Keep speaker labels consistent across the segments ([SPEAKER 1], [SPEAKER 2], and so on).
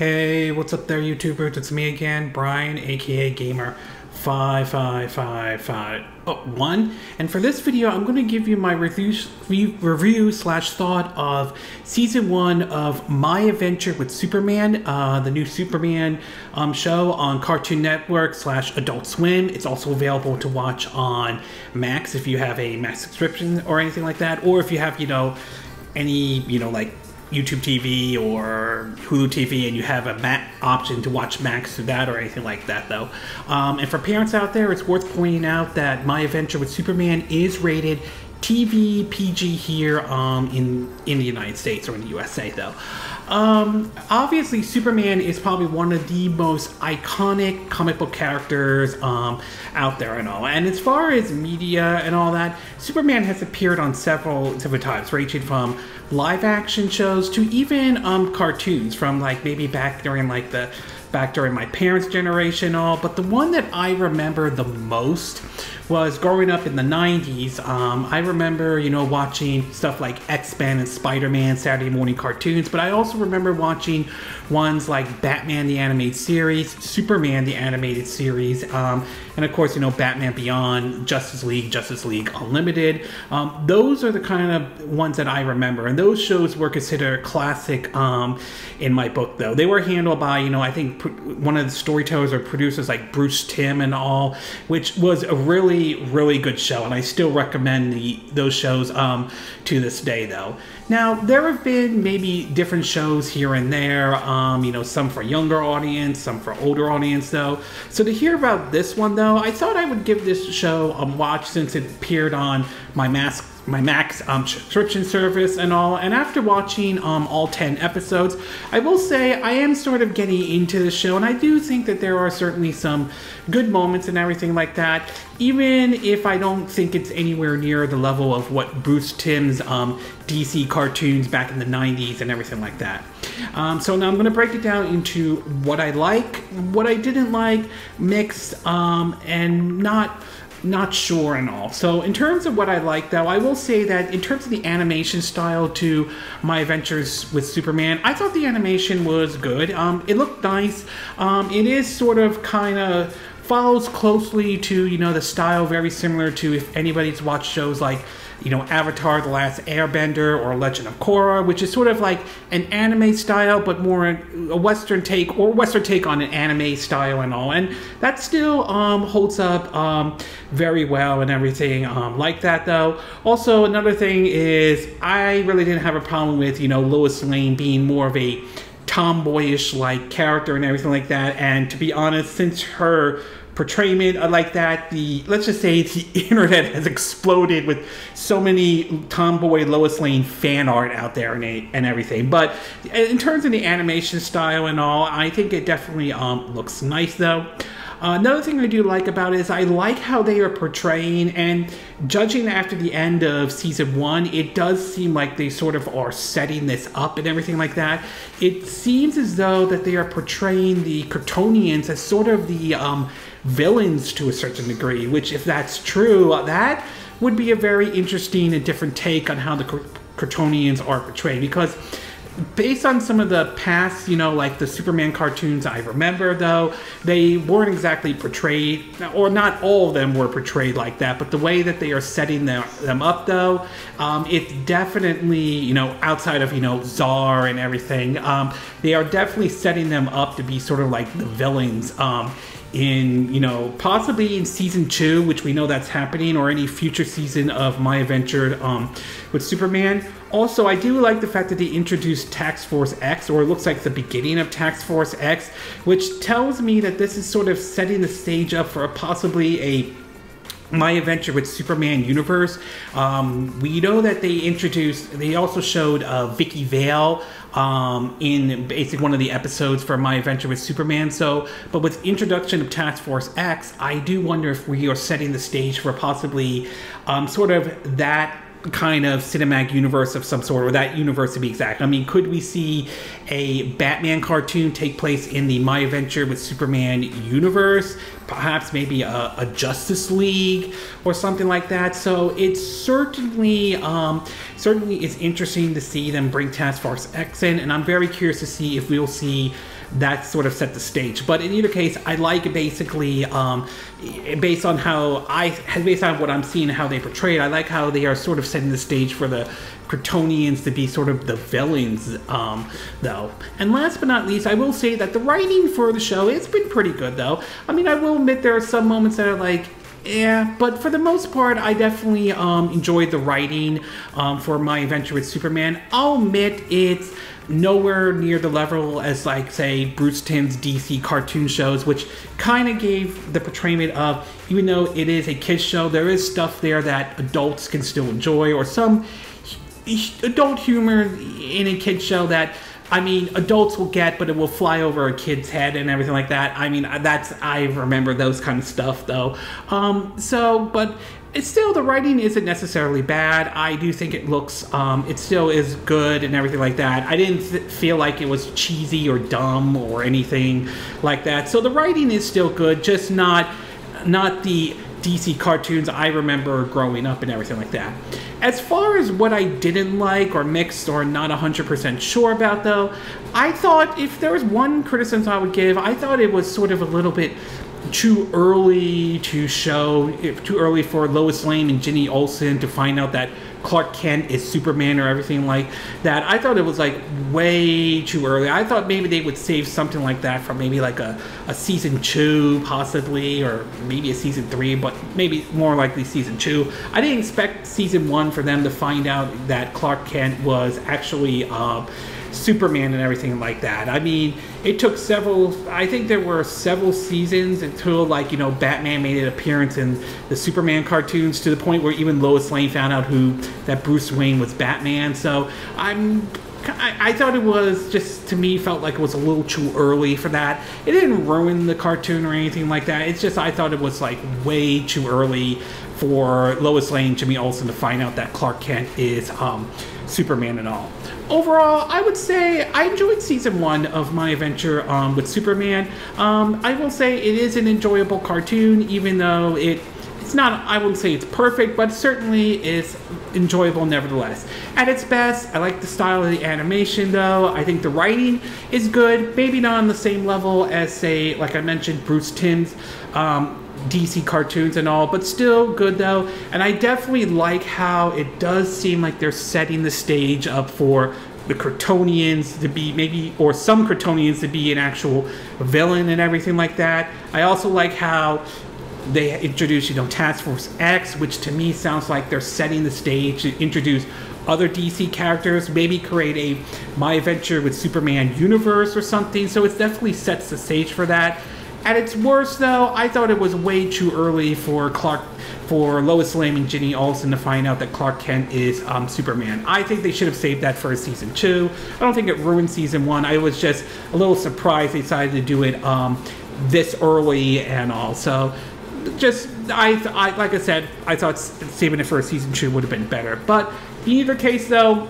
[SPEAKER 1] Hey, what's up there, YouTubers? It's me again, Brian, aka Gamer 555551. And for this video, I'm going to give you my review slash thought of season 1 of My Adventure with Superman, the new Superman show on Cartoon Network slash Adult Swim. It's also available to watch on Max if you have a Max subscription or anything like that, or if you have, any, like YouTube TV or Hulu TV and you have a option to watch Max through that or anything like that, though. And for parents out there, it's worth pointing out that My Adventure with Superman is rated TV PG here in the United States or in the USA, though. Obviously, Superman is probably one of the most iconic comic book characters out there and all. And as far as media and all that, Superman has appeared on several times, ranging from live action shows to even cartoons from maybe back during my parents' generation and all. But the one that I remember the most was growing up in the 90s. I remember, watching stuff like X-Men and Spider-Man Saturday morning cartoons, but I also remember watching ones like Batman the Animated Series, Superman the Animated Series, and of course, Batman Beyond, Justice League Unlimited. Those are the kind of ones that I remember, and those shows were considered classic in my book, though. They were handled by, I think one of the storytellers or producers like Bruce Timm and all, which was a really good show, and I still recommend those shows to this day, though. Now, there have been maybe different shows here and there, some for younger audience, some for older audience, though. So to hear about this one, though, I thought I would give this show a watch since it appeared on my Max subscription service and all. And after watching all 10 episodes, I will say I am sort of getting into the show, and I do think that there are certainly some good moments and everything like that, even if I don't think it's anywhere near the level of what Bruce Timm's DC cartoons back in the 90s and everything like that. So now I'm going to break it down into what I like, what I didn't like, mixed, and not sure and all. So in terms of what I like, though, I will say that in terms of the animation style to My Adventures with Superman, I thought the animation was good. It looked nice. It is sort of kind of follows closely to, the style very similar to if anybody's watched shows like, Avatar, The Last Airbender, or Legend of Korra, which is sort of like an anime style, but more a Western take, or Western take on an anime style and all. And that still holds up very well and everything like that, though. Also, another thing is I really didn't have a problem with, Lois Lane being more of a tomboyish like character and everything like that. And to be honest, since her portrayment like that, let's just say the internet has exploded with so many tomboy Lois Lane fan art out there and everything. But in terms of the animation style and all, I think it definitely looks nice, though. Another thing I do like about it is I like how they are portraying, and judging after the end of season 1, it does seem like they sort of are setting this up and everything like that. It seems as though that they are portraying the Kryptonians as sort of the villains to a certain degree, which if that's true, that would be a very interesting and different take on how the Kryptonians are portrayed, because based on some of the past, like the Superman cartoons I remember, though, they weren't exactly portrayed, or not all of them were portrayed like that, but the way that they are setting them up, though, it's definitely, outside of, Czar and everything, they are definitely setting them up to be sort of like the villains, in, possibly in season 2, which we know that's happening, or any future season of My Adventure with Superman. Also, I do like the fact that they introduced Task Force X, or it looks like the beginning of Task Force X, which tells me that this is sort of setting the stage up for possibly a My Adventure with Superman universe. We know that they also showed Vicky Vale in basically one of the episodes for My Adventure with Superman. So, but with introduction of Task Force X, I do wonder if we are setting the stage for possibly sort of that kind of cinematic universe of some sort, or that universe to be exact. I mean, could we see a Batman cartoon take place in the My Adventure with Superman universe? Perhaps maybe a Justice League or something like that. So it's certainly is interesting to see them bring Task Force X in, and I'm very curious to see if we'll see that sort of set the stage. But in either case, I like basically based on what I'm seeing, how they portray it, I like how they are sort of setting the stage for the Kryptonians to be sort of the villains, though. And last but not least, I will say that the writing for the show has been pretty good, though. I mean, I will admit there are some moments that are like, yeah, but for the most part, I definitely enjoyed the writing for My Adventure with Superman. I'll admit it's nowhere near the level as, like, say, Bruce Timm's DC cartoon shows, which kind of gave the portrayment of, even though it is a kid's show, there is stuff there that adults can still enjoy, or some adult humor in a kid's show that, I mean, adults will get, but it will fly over a kid's head and everything like that. I mean, I remember those kind of stuff, though. But it's still, the writing isn't necessarily bad. I do think it looks, it still is good and everything like that. I didn't feel like it was cheesy or dumb or anything like that. So the writing is still good, just not the DC cartoons I remember growing up and everything like that. As far as what I didn't like or mixed or not 100% sure about, though, I thought if there was one criticism I would give, I thought it was sort of a little bit too early too early for Lois Lane and Jenny Olsen to find out that Clark Kent is Superman or everything like that. I thought it was like way too early. I thought maybe they would save something like that for maybe like a season 2 possibly, or maybe a season 3, but maybe more likely season 2. I didn't expect season 1 for them to find out that Clark Kent was actually Superman and everything like that. I mean, it took I think there were several seasons until, like, you know, Batman made an appearance in the Superman cartoons, to the point where even Lois Lane found out that Bruce Wayne was Batman. So I thought it was just, to me, felt like it was a little too early for that. It didn't ruin the cartoon or anything like that. It's just, I thought it was like way too early for Lois Lane and Jimmy Olsen to find out that Clark Kent is Superman and all. Overall, I would say I enjoyed season 1 of My Adventure with Superman. I will say it is an enjoyable cartoon, even though it's not, I wouldn't say it's perfect, but certainly is enjoyable nevertheless. At its best, I like the style of the animation, though. I think the writing is good, maybe not on the same level as, say, like I mentioned, Bruce Timm's DC cartoons and all, but still good, though. And I definitely like how it does seem like they're setting the stage up for the Kryptonians to be maybe, or some Kryptonians to be an actual villain and everything like that. I also like how they introduce, you know, Task Force X, which to me sounds like they're setting the stage to introduce other DC characters, maybe create a My Adventure with Superman universe or something. So it definitely sets the stage for that. At its worst, though, I thought it was way too early for Lois Lane and Jenny Olsen to find out that Clark Kent is Superman. I think they should have saved that for season 2. I don't think it ruined season 1. I was just a little surprised they decided to do it this early and all. So, just like I said, I thought saving it for season 2 would have been better. But in either case, though,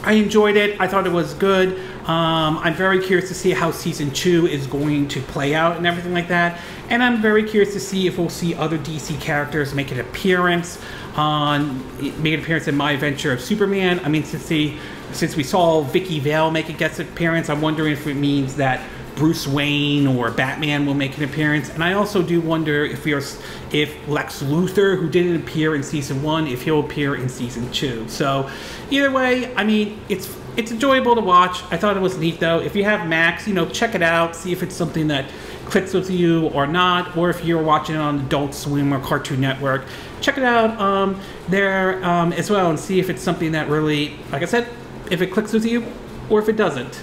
[SPEAKER 1] I enjoyed it. I thought it was good. I'm very curious to see how season 2 is going to play out and everything like that. And I'm very curious to see if we'll see other DC characters make an appearance in My Adventure of Superman. I mean, since we saw Vicky Vale make a guest appearance, I'm wondering if it means that Bruce Wayne or Batman will make an appearance. And I also do wonder if Lex Luthor, who didn't appear in season 1, if he'll appear in season 2. So either way, I mean, it's enjoyable to watch. I thought it was neat, though. If you have Max, you know, check it out, see if it's something that clicks with you or not, or if you're watching it on Adult Swim or Cartoon Network, check it out there as well, and see if it's something that really, like I said, if it clicks with you or if it doesn't.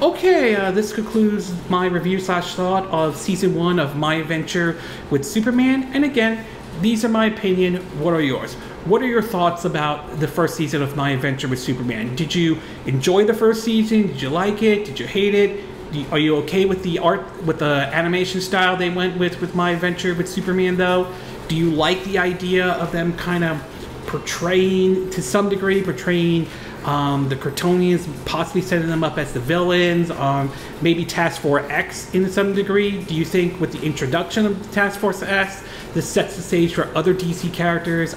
[SPEAKER 1] Okay, this concludes my review/thought of season 1 of My Adventure with Superman. And again, these are my opinion. What are yours? What are your thoughts about the first season of My Adventure with Superman? Did you enjoy the first season? Did you like it? Did you hate it? Are you okay with the art, with the animation style they went with My Adventure with Superman, though? Do you like the idea of them kind of portraying, to some degree, the Kryptonians, possibly setting them up as the villains, maybe Task Force X in some degree? Do you think with the introduction of Task Force X, this sets the stage for other DC characters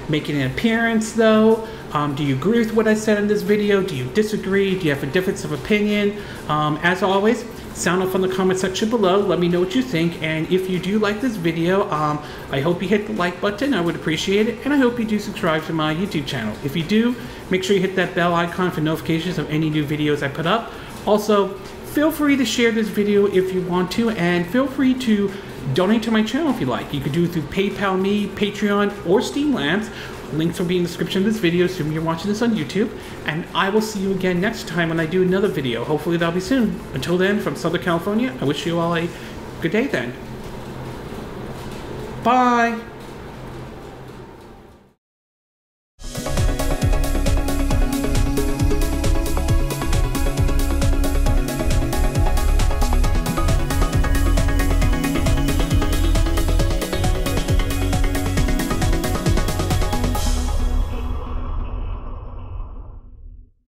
[SPEAKER 1] making an appearance, though? Do you agree with what I said in this video? Do you disagree? Do you have a difference of opinion? As always, sound off in the comment section below. Let me know what you think. And if you do like this video, I hope you hit the like button. I would appreciate it. And I hope you do subscribe to my YouTube channel. If you do, make sure you hit that bell icon for notifications of any new videos I put up. Also, feel free to share this video if you want to, and feel free to donate to my channel if you like. You could do it through PayPal me, Patreon, or Streamlabs. Links will be in the description of this video, assuming you're watching this on YouTube. And I will see you again next time when I do another video. Hopefully that'll be soon. Until then, from Southern California, I wish you all a good day then. Bye!